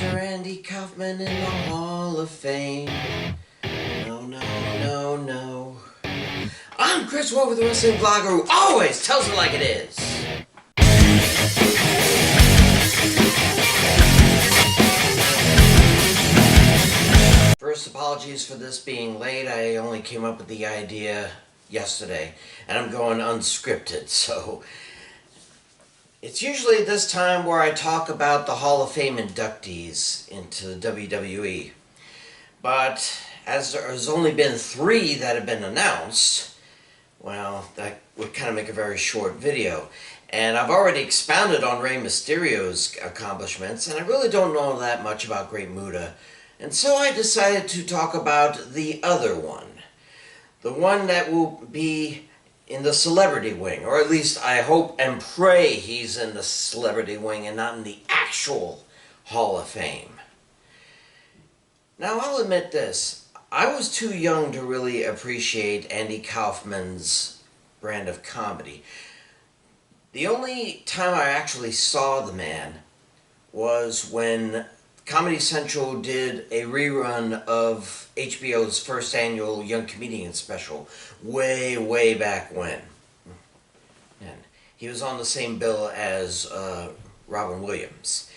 Mr. Andy Kaufman in the Hall of Fame. No, no, no, no. I'm Chris Wolvie, the wrestling vlogger who always tells it like it is. First, apologies for this being late. I only came up with the idea yesterday, and I'm going unscripted, so it's usually this time where I talk about the Hall of Fame inductees into the WWE. But as there has only been 3 that have been announced, well, that would kind of make a very short video. And I've already expounded on Rey Mysterio's accomplishments, and I really don't know that much about Great Muta. And so I decided to talk about the other one. The one that will be in the celebrity wing, or at least I hope and pray he's in the celebrity wing and not in the actual Hall of Fame. Now, I'll admit this. I was too young to really appreciate Andy Kaufman's brand of comedy. The only time I actually saw the man was when Comedy Central did a rerun of HBO's first annual Young Comedian special way, way back when. And he was on the same bill as Robin Williams.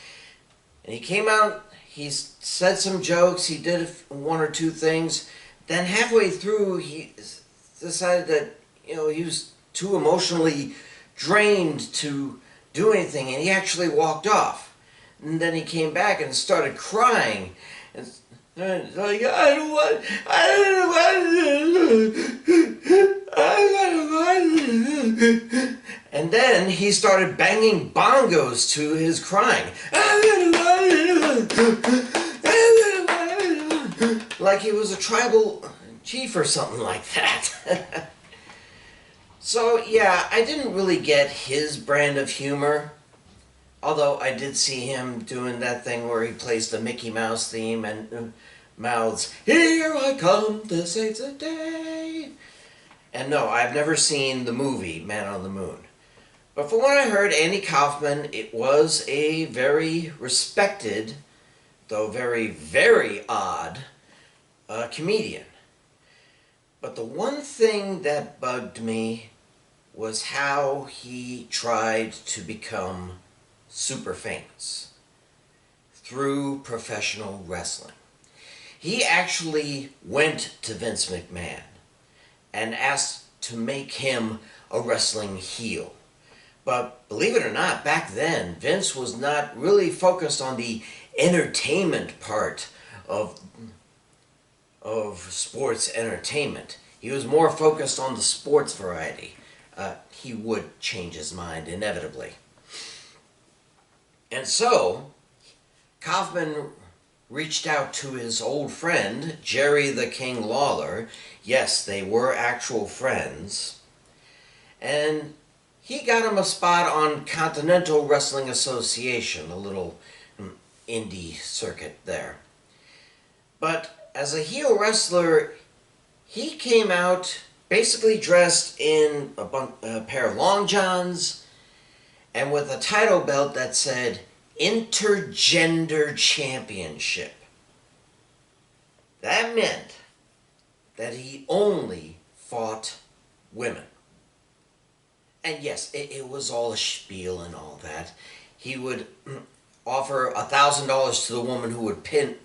And he came out, he said some jokes, he did 1 or 2 things. Then halfway through, he decided that, he was too emotionally drained to do anything, and he actually walked off. And then he came back and started crying. And like, I don't want. And then he started banging bongos to his crying. Like he was a tribal chief or something like that. So yeah, I didn't really get his brand of humor. Although I did see him doing that thing where he plays the Mickey Mouse theme and mouths, "Here I come to save the day." And no, I've never seen the movie Man on the Moon. But from what I heard, Andy Kaufman, it was a very respected, though very, very odd, comedian. But the one thing that bugged me was how he tried to become super famous through professional wrestling. He actually went to Vince McMahon and asked to make him a wrestling heel. But believe it or not, back then, Vince was not really focused on the entertainment part of sports entertainment. He was more focused on the sports variety. He would change his mind inevitably. And so, Kaufman reached out to his old friend, Jerry the King Lawler. Yes, they were actual friends. And he got him a spot on Continental Wrestling Association, a little indie circuit there. But as a heel wrestler, he came out basically dressed in a pair of long johns and with a title belt that said Intergender Championship. That meant that he only fought women. And yes, it was all a spiel and all that. He would offer $1,000 to the woman who would pin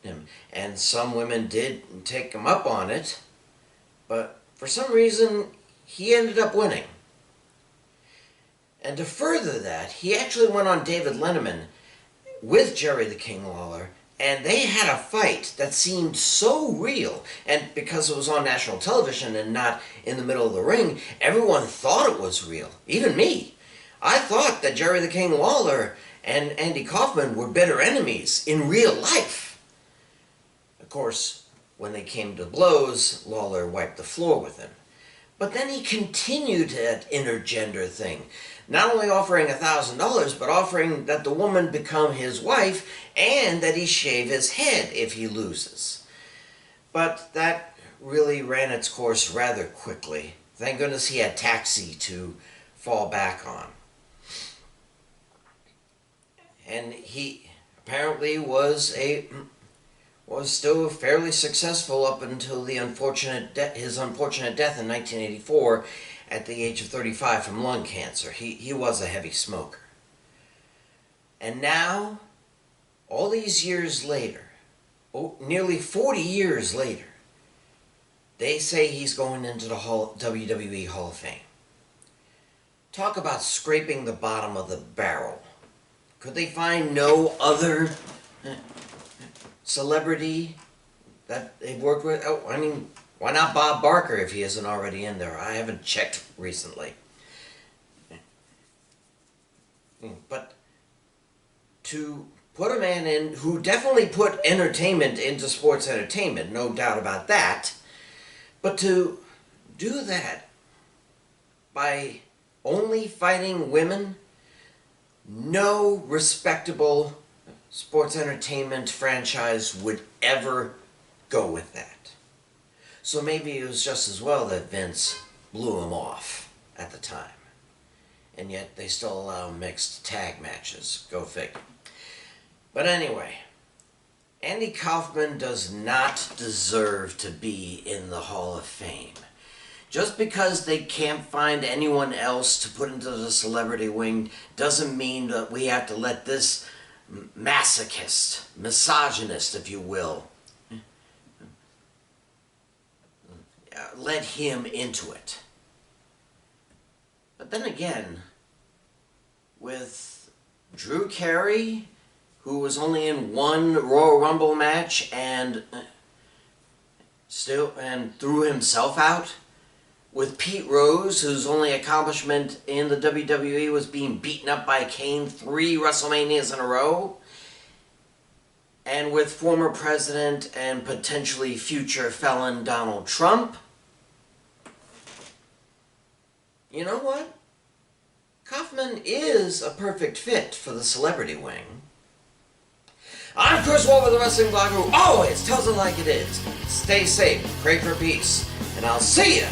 him. And some women did take him up on it. But for some reason, he ended up winning. And to further that, he actually went on David Letterman with Jerry the King Lawler, and they had a fight that seemed so real. And because it was on national television and not in the middle of the ring, everyone thought it was real. Even me. I thought that Jerry the King Lawler and Andy Kaufman were bitter enemies in real life. Of course, when they came to blows, Lawler wiped the floor with him. But then he continued that intergender thing, not only offering $1,000, but offering that the woman become his wife and that he shave his head if he loses. But that really ran its course rather quickly. Thank goodness he had Taxi to fall back on. And he apparently was still fairly successful up until his unfortunate death in 1984 at the age of 35 from lung cancer. He was a heavy smoker. And now, all these years later, nearly 40 years later, they say he's going into the WWE Hall of Fame. Talk about scraping the bottom of the barrel. Could they find no other celebrity that they've worked with? Oh, I mean, why not Bob Barker if he isn't already in there? I haven't checked recently. But to put a man in who definitely put entertainment into sports entertainment, no doubt about that, but to do that by only fighting women, no respectable sports entertainment franchise would ever go with that. So maybe it was just as well that Vince blew him off at the time. And yet they still allow mixed tag matches. Go figure. But anyway, Andy Kaufman does not deserve to be in the Hall of Fame. Just because they can't find anyone else to put into the celebrity wing doesn't mean that we have to let this masochist, misogynist, if you will, let him into it. But then again, with Drew Carey, who was only in one Royal Rumble match and threw himself out, with Pete Rose, whose only accomplishment in the WWE was being beaten up by Kane 3 WrestleManias in a row, and with former president and potentially future felon Donald Trump, you know what? Kaufman is a perfect fit for the celebrity wing. I'm Chris Wolvie, the wrestling blogger who always tells it like it is. Stay safe, pray for peace, and I'll see ya